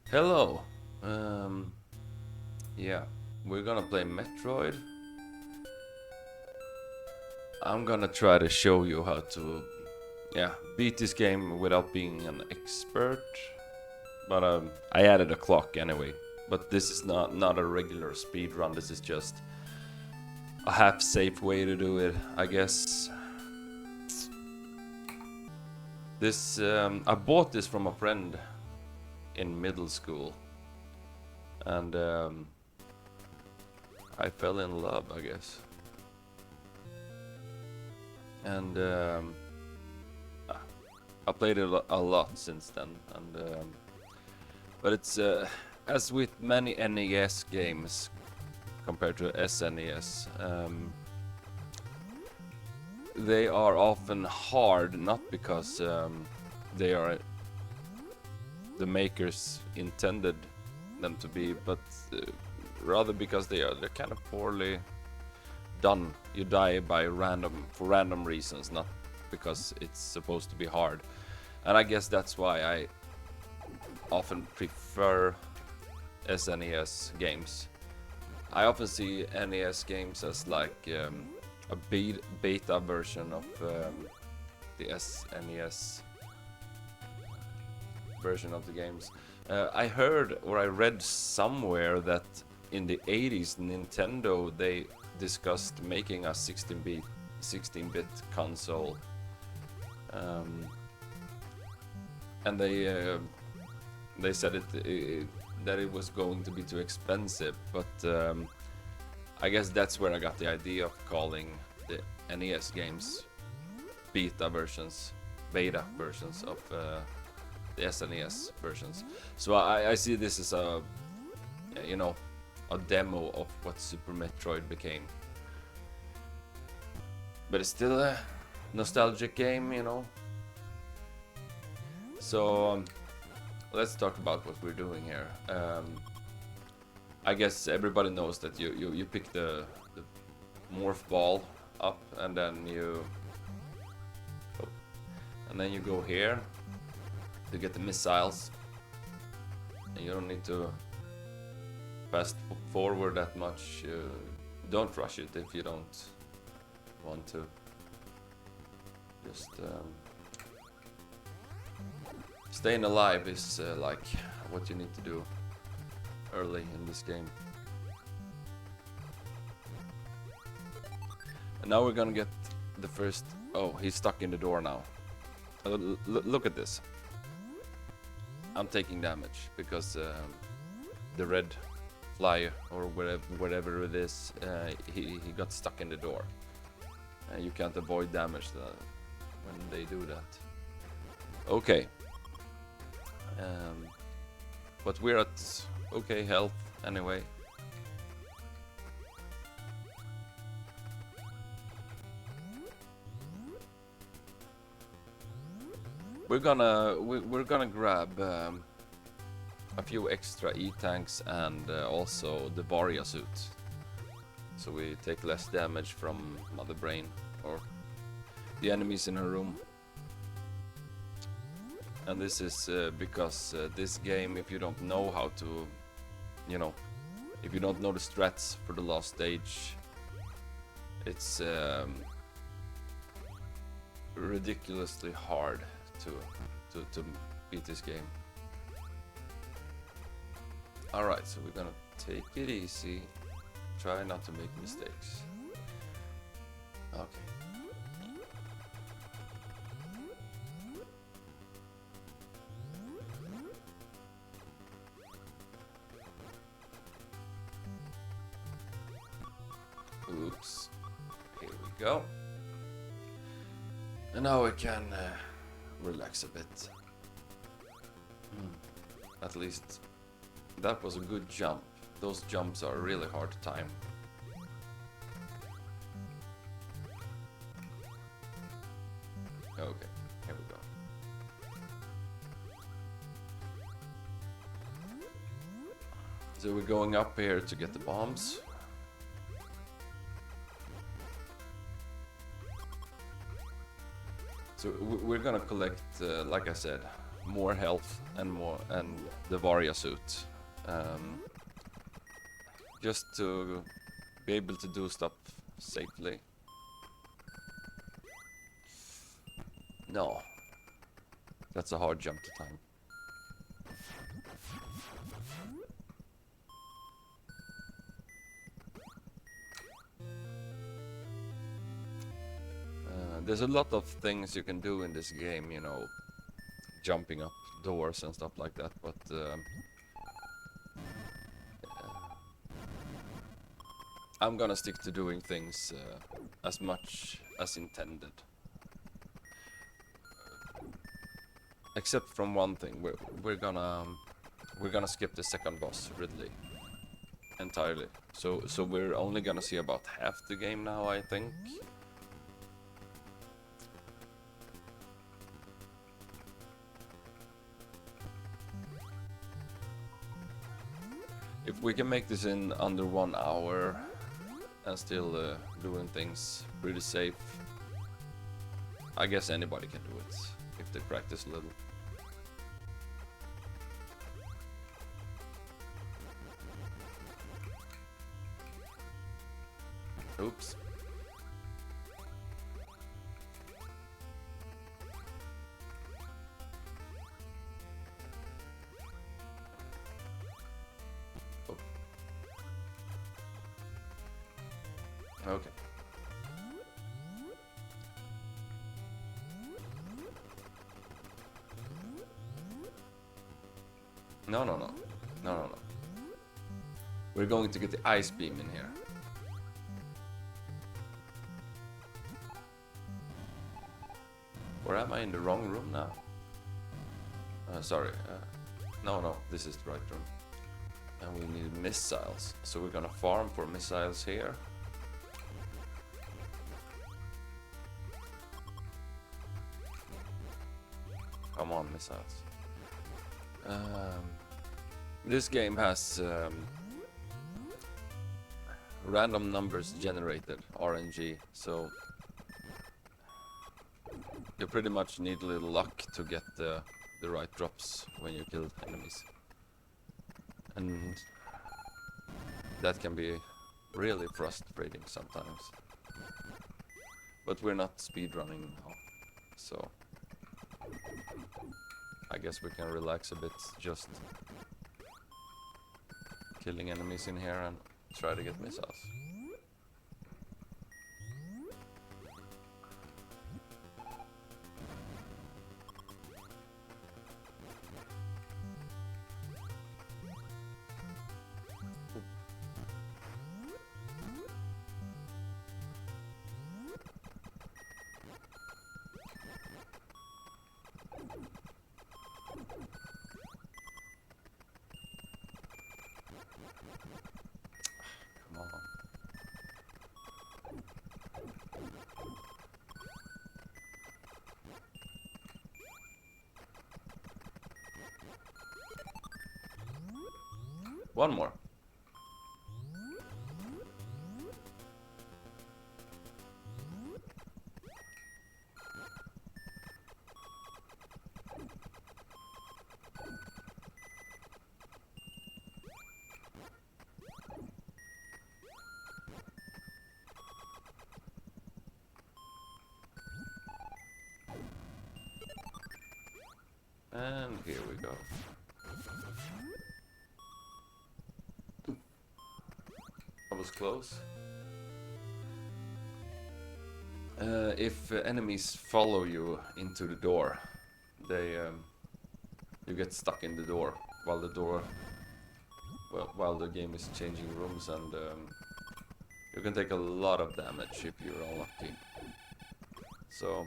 Hello. Um, yeah, we're gonna play Metroid. I'm gonna try to show you how to, beat this game without being an expert. But I added a clock anyway. But this is not a regular speed run. This is just a half safe way to do it, I guess. This I bought this from a friend in middle school, and I fell in love, I guess. And I played it a lot since then, and but it's as with many NES games compared to SNES, they are often hard not because they are the makers intended them to be, but rather because they're kind of poorly done. You die by for random reasons, not because it's supposed to be hard. And I guess that's why I often prefer SNES games. I often see NES games as like a beta version of the SNES version of the games. I heard or I read somewhere that in the 80s Nintendo they discussed making a 16-bit console, and they said that it was going to be too expensive, but I guess that's where I got the idea of calling the NES games beta versions of the SNES versions. So I see this as a demo of what Super Metroid became. But it's still a nostalgic game. So let's talk about what we're doing here. I guess everybody knows that you pick the morph ball up, and then you go here to get the missiles, and you don't need to fast forward that much. Don't rush it if you don't want to. Just staying alive is like what you need to do early in this game. And now we're gonna get the first. Oh, he's stuck in the door now. Look at this. I'm taking damage because the red fly or whatever it is, he got stuck in the door. And you can't avoid damage when they do that. Okay. But we're at okay health anyway. We're gonna grab a few extra E-tanks and also the Varia suit, so we take less damage from Mother Brain or the enemies in her room. And this is because this game, if you don't know how to, if you don't know the strats for the last stage, it's ridiculously hard to beat this game. Alright, so we're gonna take it easy, try not to make mistakes. Okay. Oops. Here we go. And now we can relax a bit. At least that was a good jump. Those jumps are really hard to time. Okay, here we go. So we're going up here to get the bombs. So we're gonna collect, like I said, more health and the Varia suit, just to be able to do stuff safely. No, that's a hard jump to time. There's a lot of things you can do in this game, you know, jumping up doors and stuff like that, but I'm gonna stick to doing things as much as intended. Except from one thing, we're gonna skip the second boss, Ridley, entirely. So we're only gonna see about half the game now, I think. If we can make this in under 1 hour and still doing things pretty safe, I guess anybody can do it if they practice a little. Oops. Okay. No. We're going to get the ice beam in here. Or am I in the wrong room now? Sorry. No, this is the right room. And we need missiles. So we're gonna farm for missiles here. Come on, missiles. This game has random numbers generated, RNG, so you pretty much need a little luck to get the right drops when you kill enemies. And that can be really frustrating sometimes. But we're not speedrunning now, so I guess we can relax a bit, just killing enemies in here and try to get missiles. One more. And here we go. That was close. If enemies follow you into the door, you get stuck in the door while the game is changing rooms, and you can take a lot of damage if you're unlucky. So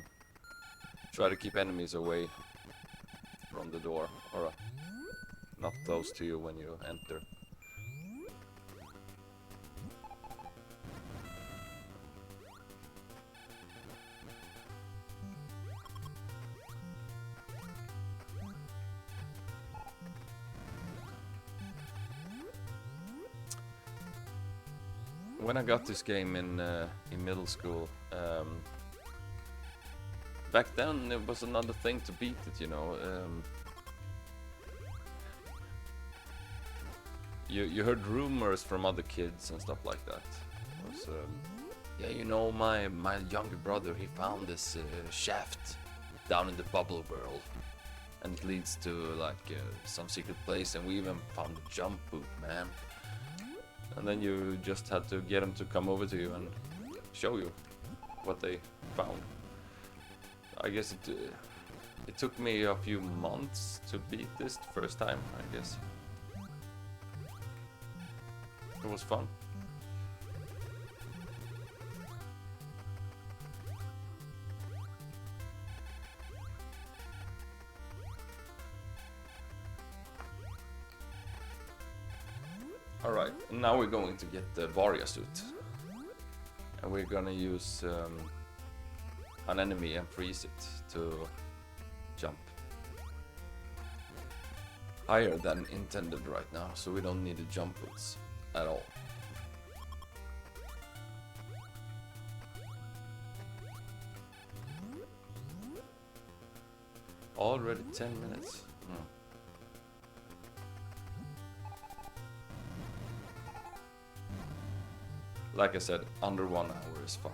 try to keep enemies away from the door, or not close to you when you enter. When I got this game in middle school, back then it was another thing to beat it, you know. you heard rumors from other kids and stuff like that. It was, yeah, you know, my younger brother, he found this shaft down in the bubble world, and it leads to like some secret place, and we even found a jump boot, man. And then you just had to get them to come over to you and show you what they found. I guess it took me a few months to beat this the first time, I guess. It was fun. Alright, now we're going to get the Varia suit. And we're gonna use an enemy and freeze it to jump higher than intended right now, so we don't need the jump boots at all. Already 10 minutes. Like I said, under 1 hour is fine.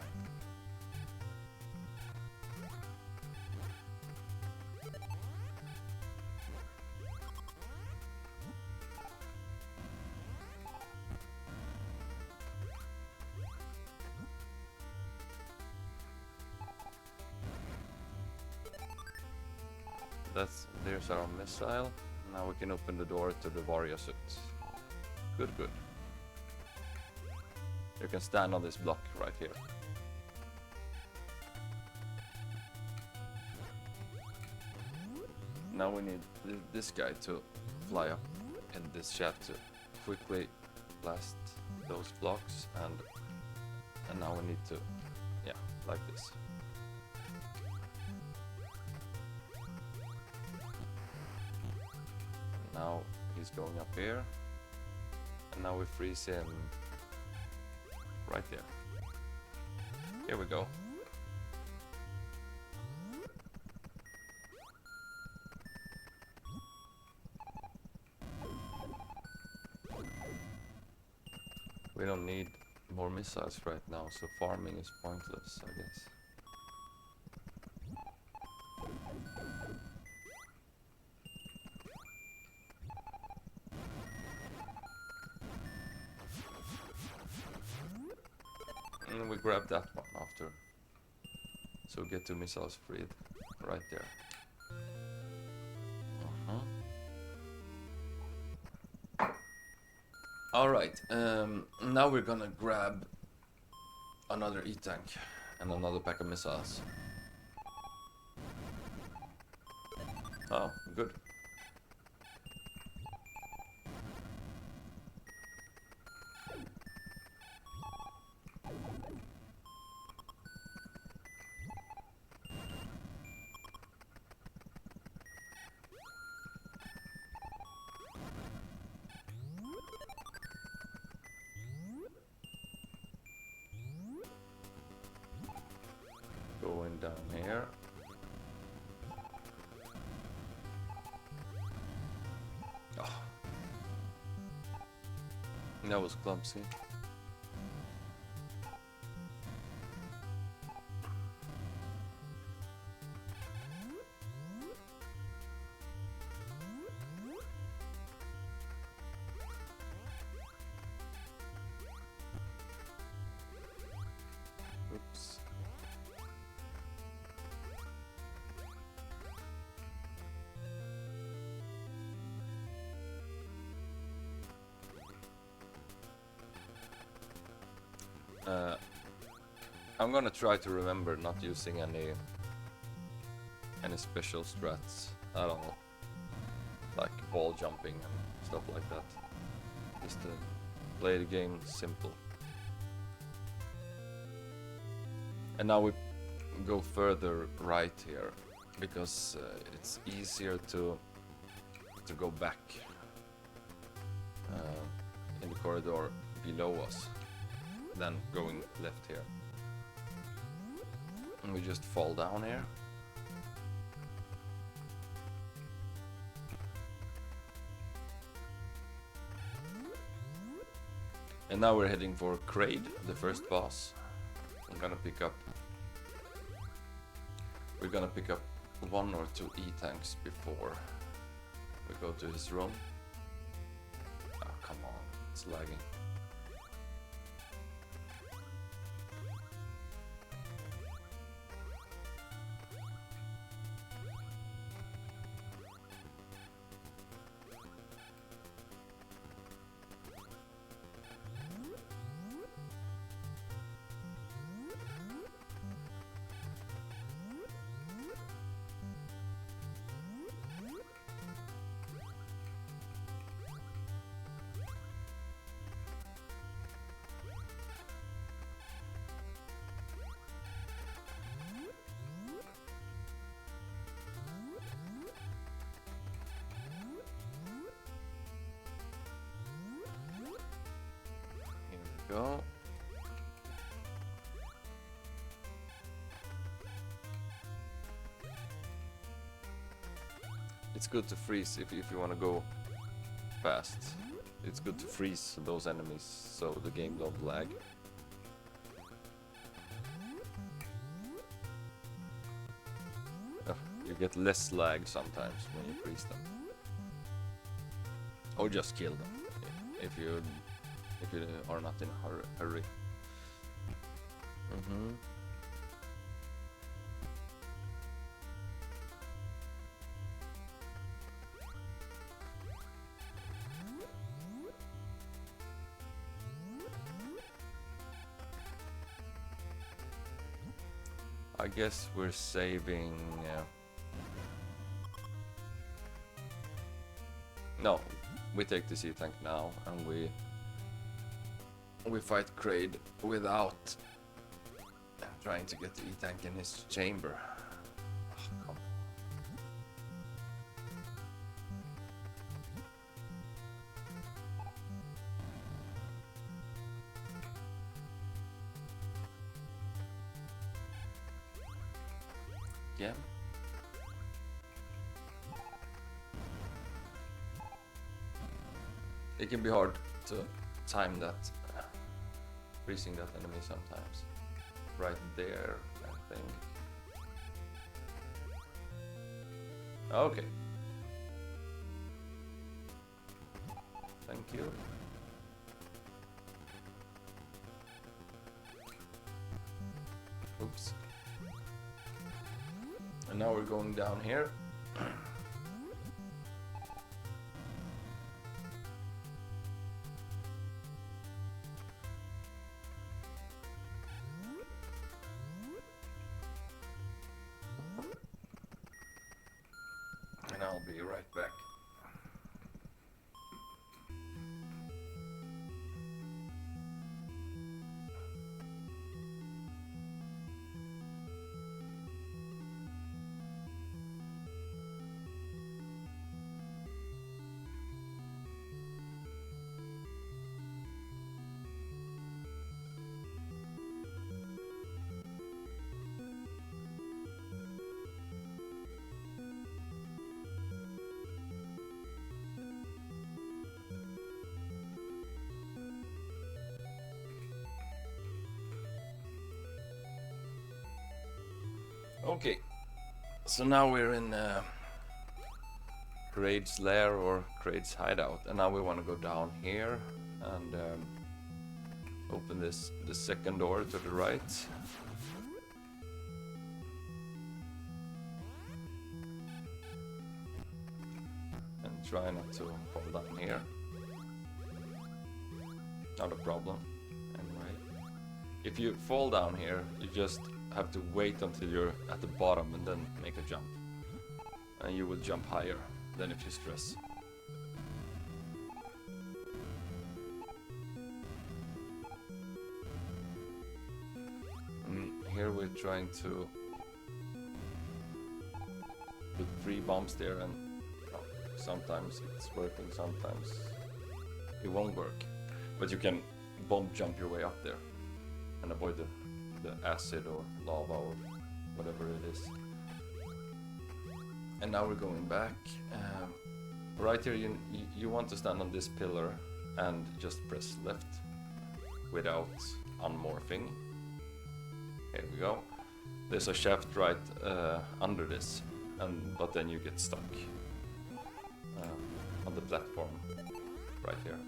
There's our missile. Now we can open the door to the Varia suit. Good, good. You can stand on this block right here. Now we need this guy to fly up in this shaft to quickly blast those blocks, and now we need to, yeah, like this. Now he's going up here, and now we freeze him right there. Here we go. We don't need more missiles right now, so farming is pointless, I guess. And we grab that one after. So we get 2 missiles freed right there. Alright, now we're gonna grab another E-tank and another pack of missiles. Oh, good. Going down here. Oh. That was clumsy. Oops. I'm gonna try to remember not using any special strats at all, like ball jumping and stuff like that. Just to play the game simple. And now we go further right here because it's easier to go back in the corridor below us than going left here. And we just fall down here. And now we're heading for Kraid, the first boss. We're gonna pick up 1 or 2 E-tanks before we go to his room. Oh, come on, it's lagging. Go. It's good to freeze if you want to go fast. It's good to freeze those enemies so the game don't lag. You get less lag sometimes when you freeze them. Or just kill them if you are not in a hurry. I guess we're saving... No, we take the C-tank now and we fight Kraid without trying to get the E-tank in his chamber. Oh, come on. Yeah. It can be hard to time that, freezing that enemy sometimes. Right there, I think. Okay. Thank you. Oops. And now we're going down here. And I'll be right back. Okay, so now we're in Kraid's lair or Kraid's hideout, and now we want to go down here and open the second door to the right. And try not to fall down here. Not a problem. Anyway, if you fall down here, you just have to wait until you're at the bottom and then make a jump. And you will jump higher than if you stress. And here we're trying to put 3 bombs there, and sometimes it's working, sometimes it won't work. But you can bomb jump your way up there and avoid the acid or lava or whatever it is. And now we're going back. Right here you want to stand on this pillar and just press left without unmorphing. Here we go. There's a shaft right under this, but then you get stuck on the platform right here.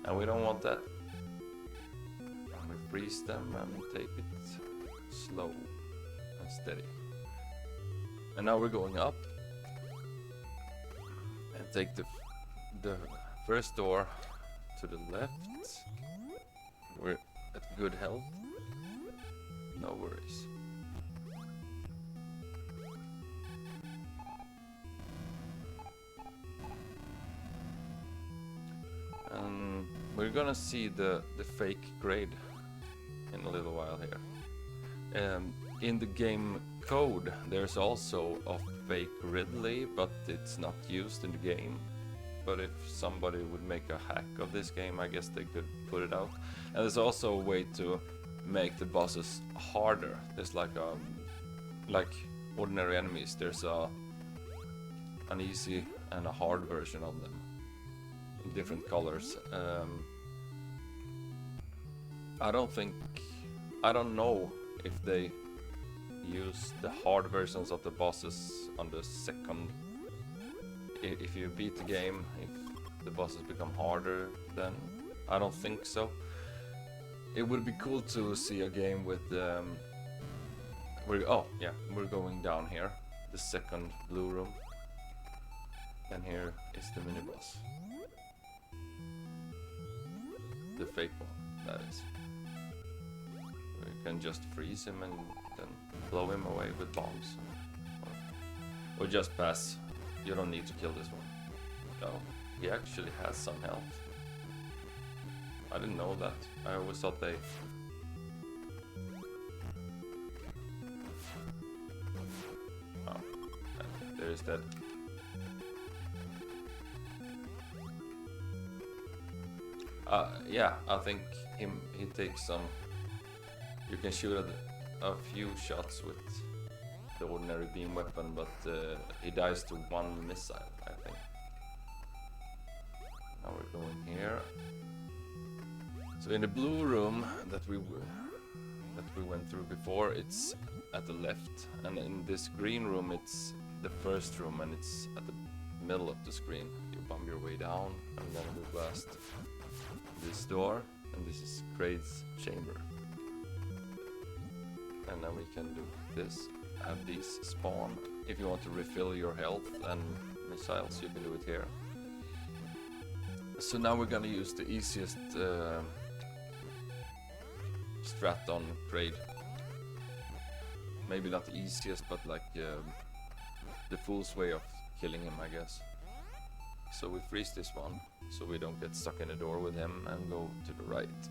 And we don't want that. And we freeze them and take it slow and steady. And now we're going up and take the first door to the left. We're at good health. No worries. And we're gonna see the fake grade in a little while here. In the game code there's also a fake Ridley, but it's not used in the game. But if somebody would make a hack of this game, I guess they could put it out. And there's also a way to make the bosses harder. There's like ordinary enemies, there's an easy and a hard version of them in different colors. I don't know if they use the hard versions of the bosses on the second. If you beat the game, if the bosses become harder, then I don't think so. It would be cool to see a game with we're going down here, the second blue room, and here is the mini boss, the fake one, that is. We can just freeze him and then blow him away with bombs, or just pass. You don't need to kill this one. Oh, he actually has some health. I didn't know that. I always thought they... Oh, there is dead. Yeah, I think he takes some... You can shoot a few shots with the ordinary beam weapon, but he dies to one missile, I think. Now we're going here. So in the blue room that we went through before, it's at the left, and in this green room it's the first room, and it's at the middle of the screen. You bomb your way down, and then we blast this door, and this is Kraid's chamber. And then we can do this. Have these spawn. If you want to refill your health and missiles, you can do it here. So now we're gonna use the easiest strat on Kraid. Maybe not the easiest, but like the fool's way of killing him, I guess. So we freeze this one, so we don't get stuck in the door with him, and go to the right.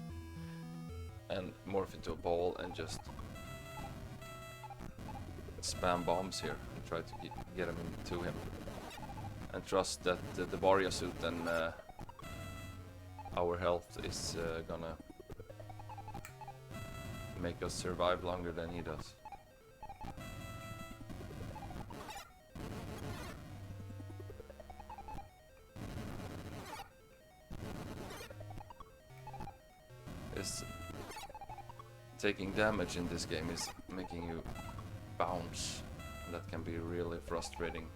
And morph into a ball and just spam bombs here and try to get him into him, and trust that the Varia suit and our health is gonna make us survive longer than he does. Taking damage in this game is making you bounce, and that can be really frustrating.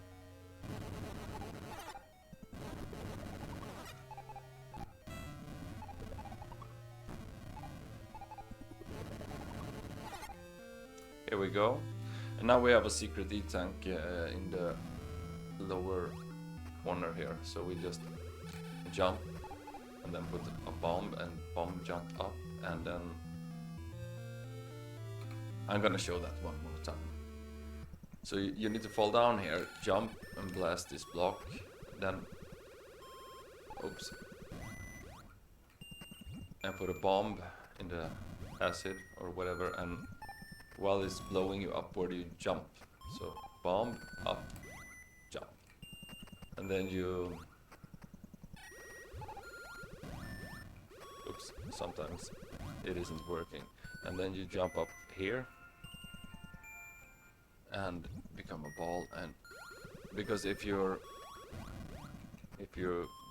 Here we go, and now we have a secret E-tank in the lower corner here, so we just jump and then put a bomb and bomb jump up, and then I'm gonna show that one more time. So you need to fall down here, jump and blast this block, then oops, and put a bomb in the acid or whatever, and while it's blowing you upward, you jump. So bomb, up, jump, and then you oops, sometimes it isn't working, and then you jump up here and become a ball. And because if you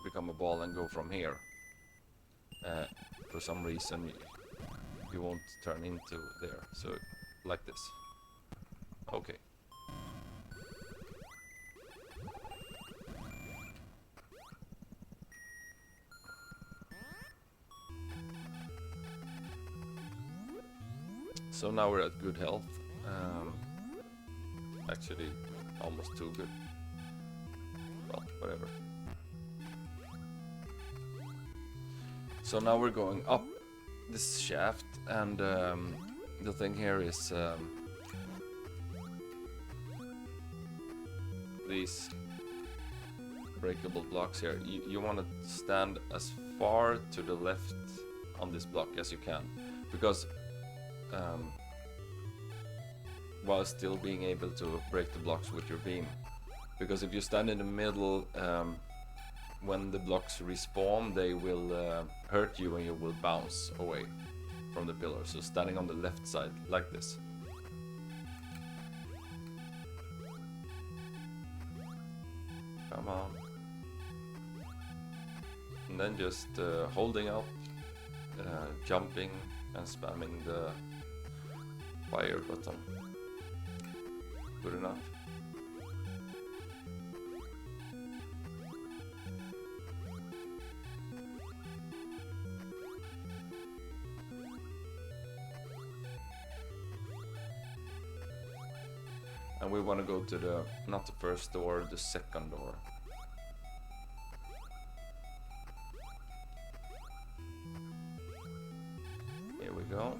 become a ball and go from here, for some reason you won't turn into there. So like this. Okay. So now we're at good health. Actually, almost too good. Well, whatever. So now we're going up this shaft, and the thing here is these breakable blocks here. You want to stand as far to the left on this block as you can, because while still being able to break the blocks with your beam. Because if you stand in the middle, when the blocks respawn, they will hurt you and you will bounce away from the pillar. So standing on the left side, like this. Come on. And then just holding up, jumping and spamming the fire button. Good enough. And we want to go to the, not the first door, the second door. Here we go.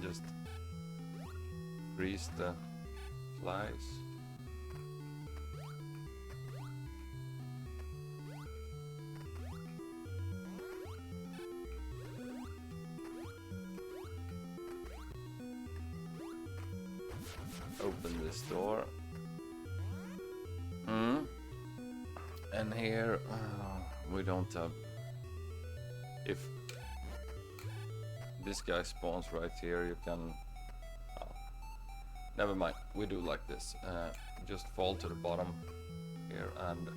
Just grease the flies. Open this door. And here we don't have. If this guy spawns right here, you can. Oh, never mind. We do like this. Just fall to the bottom here and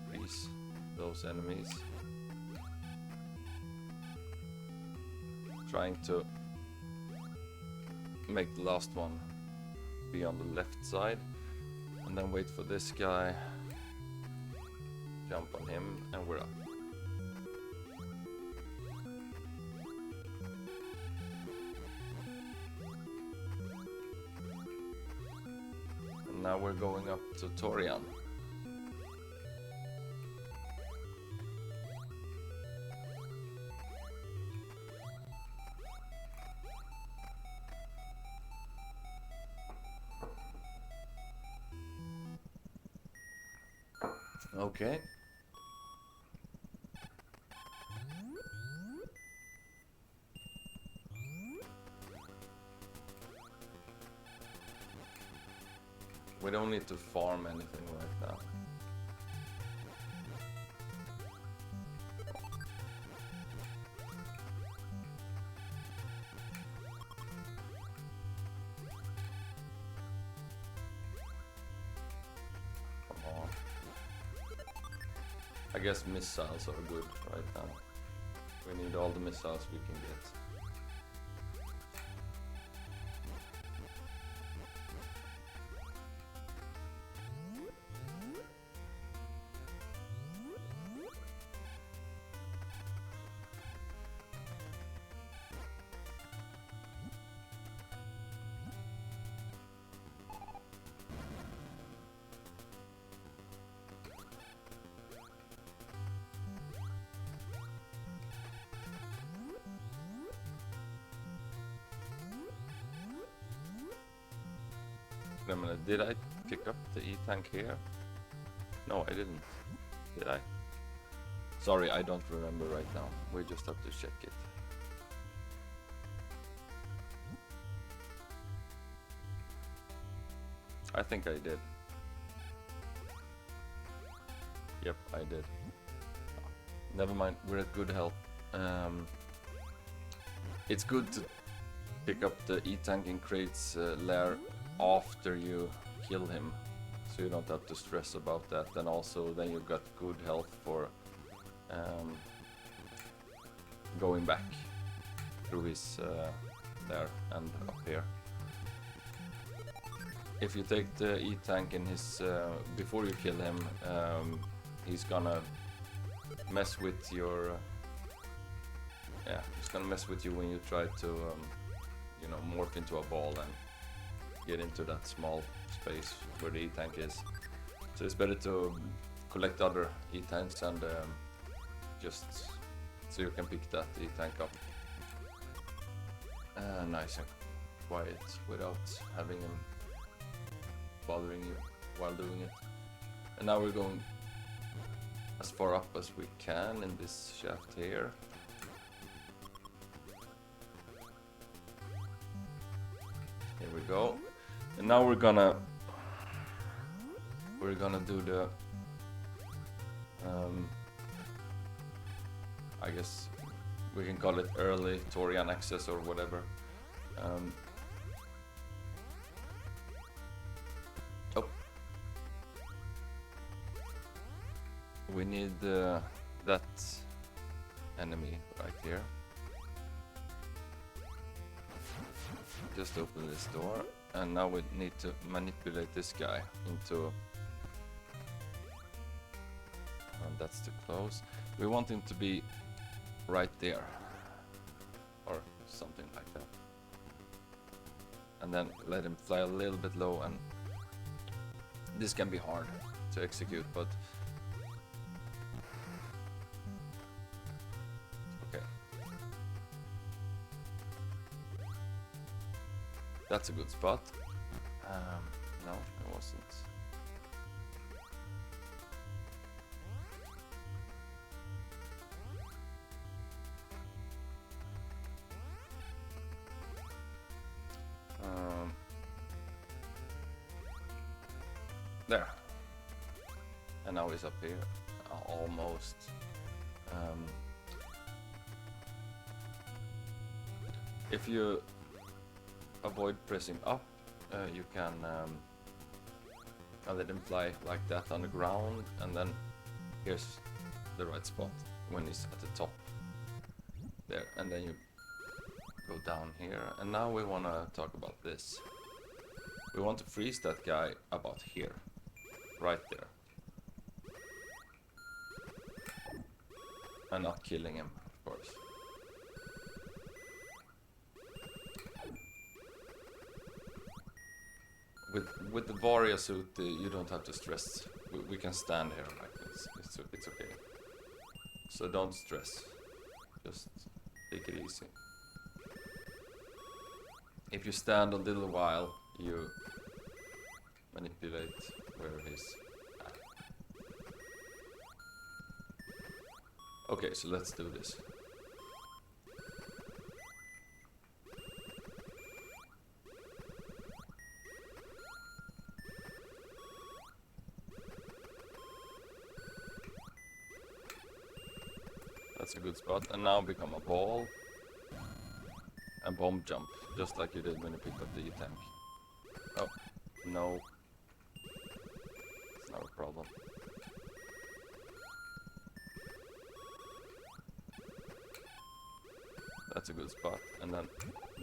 freeze those enemies. Trying to make the last one be on the left side, and then wait for this guy, jump on him, and we're up. And now we're going up to Torian. Okay. We don't need to farm anything right now. I guess missiles are good right now. We need all the missiles we can get. Wait a minute, did I pick up the E-tank here? No, I didn't. Did I? Sorry, I don't remember right now. We just have to check it. I think I did. Yep, I did. Never mind, we're at good health. It's good to pick up the E-tank in Crate's lair after you kill him, so you don't have to stress about that. And also then you got good health for going back through his there and up here. If you take the E-tank in his before you kill him, he's gonna mess with your he's gonna mess with you when you try to you know, morph into a ball and get into that small space where the E-tank is. So it's better to collect other E-tanks and just so you can pick that E-tank up nice and quiet without having him bothering you while doing it. And now we're going as far up as we can in this shaft here. Here we go. And now we're gonna do the I guess we can call it early Torian access or whatever. Oh, we need that enemy right here. Just open this door, and now we need to manipulate this guy into... And that's too close. We want him to be right there, or something like that. And then let him fly a little bit low, and this can be hard to execute, but... Okay. That's a good spot. No, it wasn't. There. And now he's up here. Almost. If you avoid pressing up, you can let him fly like that on the ground, and then here's the right spot when he's at the top. There, and then you go down here, and now we want to talk about this. We want to freeze that guy about here, right there, and not killing him, of course. With the Varia suit, you don't have to stress. We can stand here like this. It's okay. So don't stress. Just take it easy. If you stand a little while, you manipulate where he's at. Okay, so let's do this. That's a good spot. And now become a ball and bomb jump, just like you did when you picked up the E-tank. Oh, no. It's not a problem. That's a good spot. And then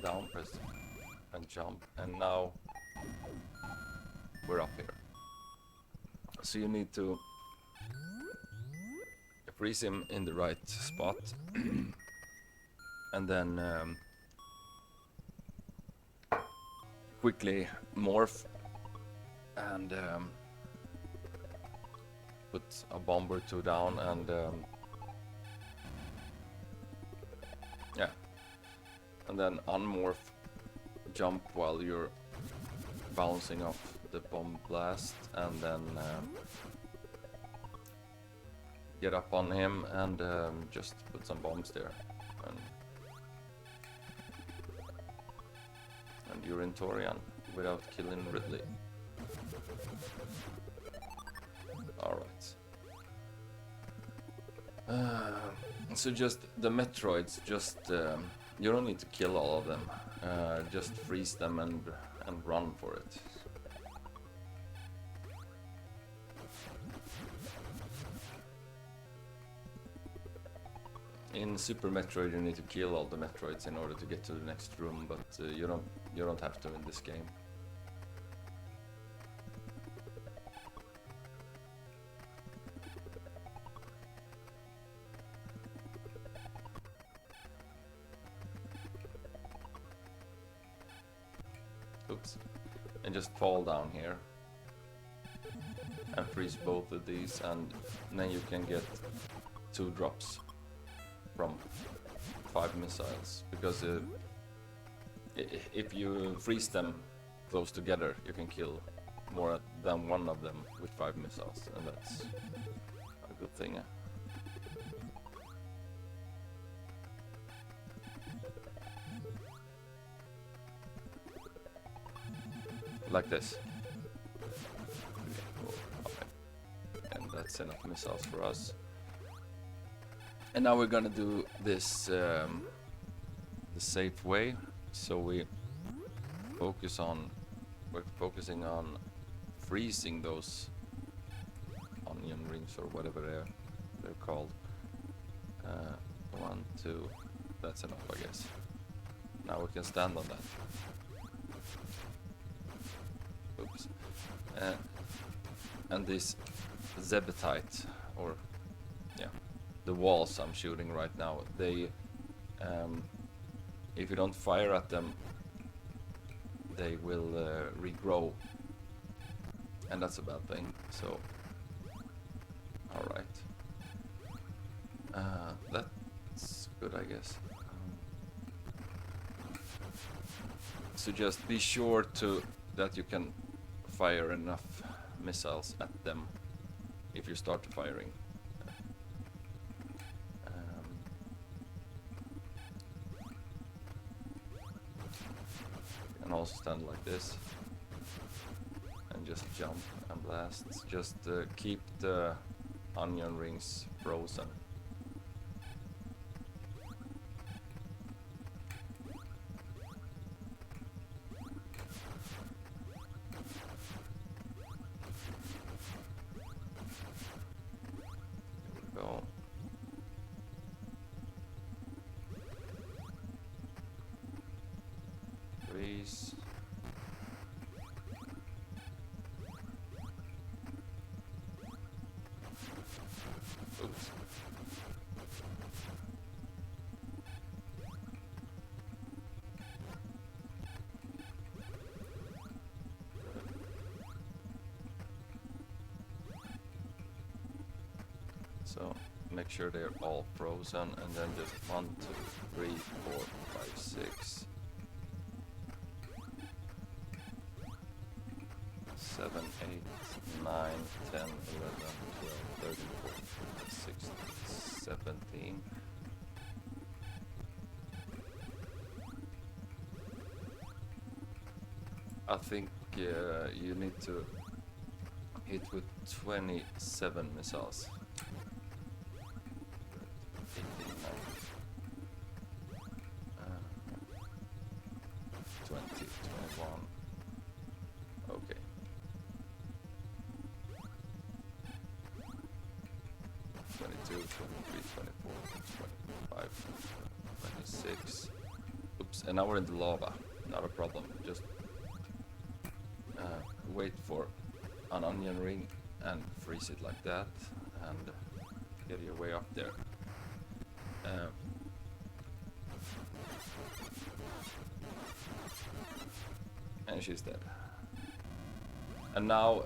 down, press and jump. And now we're up here. So you need to freeze him in the right spot. And then quickly morph and put a bomb or two down, and yeah, and then unmorph, jump while you're bouncing off the bomb blast, and then get up on him and just put some bombs there, and you're in Torian without killing Ridley. Alright. So just the Metroids, just you don't need to kill all of them. Just freeze them and run for it. In Super Metroid, you need to kill all the Metroids in order to get to the next room, but you don't have to in this game. Oops. And just fall down here and freeze both of these, and then you can get 2 drops from 5 missiles, because if you freeze them close together, you can kill more than one of them with 5 missiles, and that's a good thing. Like this. And that's enough missiles for us. And now we're gonna do this the safe way. So we're focusing on freezing those onion rings or whatever they're called. 1, 2, that's enough, I guess. Now we can stand on that. Oops. And this Zebetite, or yeah, the walls I'm shooting right now, they if you don't fire at them, they will regrow, and that's a bad thing. So all right, that's good, I guess. So just be sure that you can fire enough missiles at them if you start firing. You can also stand like this and just jump and blast. Just keep the onion rings frozen. Freeze. Oops. So make sure they're all frozen, and then just 1, 2, 3, 4, 5, 6. 7, 8, 9, 10, 11, 12, 13, 14, 15, 16, 17. I think you need to hit with 27 missiles. 18, 20, 21. Okay. 22, 23, 24, 25, 26. Oops, and now we're in the lava. Not a problem. Just wait for an onion ring and freeze it like that, and get your way up there. And she's dead. And now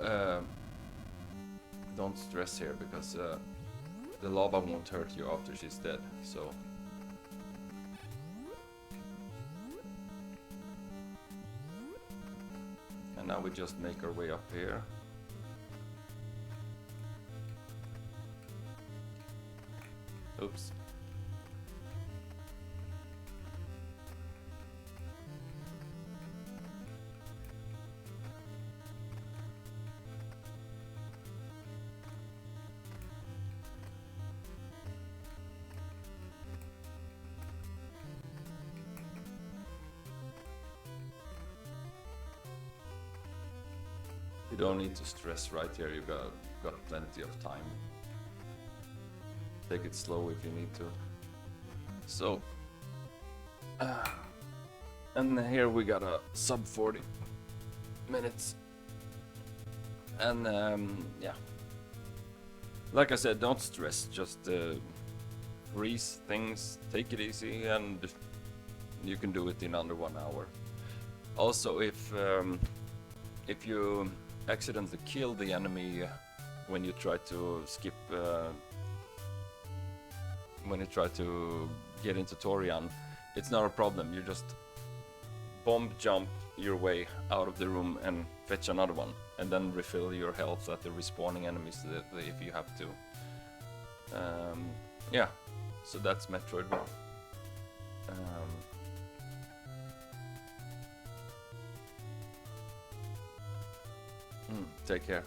don't stress here, because the lava won't hurt you after she's dead, so and now we just make our way up here. Oops. You don't need to stress right here, you got plenty of time. Take it slow if you need to. So, and here we got a sub 40 minutes. And yeah, like I said, don't stress, just grease things, take it easy, and you can do it in under 1 hour. Also, if you accidentally kill the enemy when you try to skip, when you try to get into Torian, it's not a problem. You just bomb jump your way out of the room and fetch another one, and then refill your health at the respawning enemies if you have to. Yeah, so that's Metroid 1. Take care.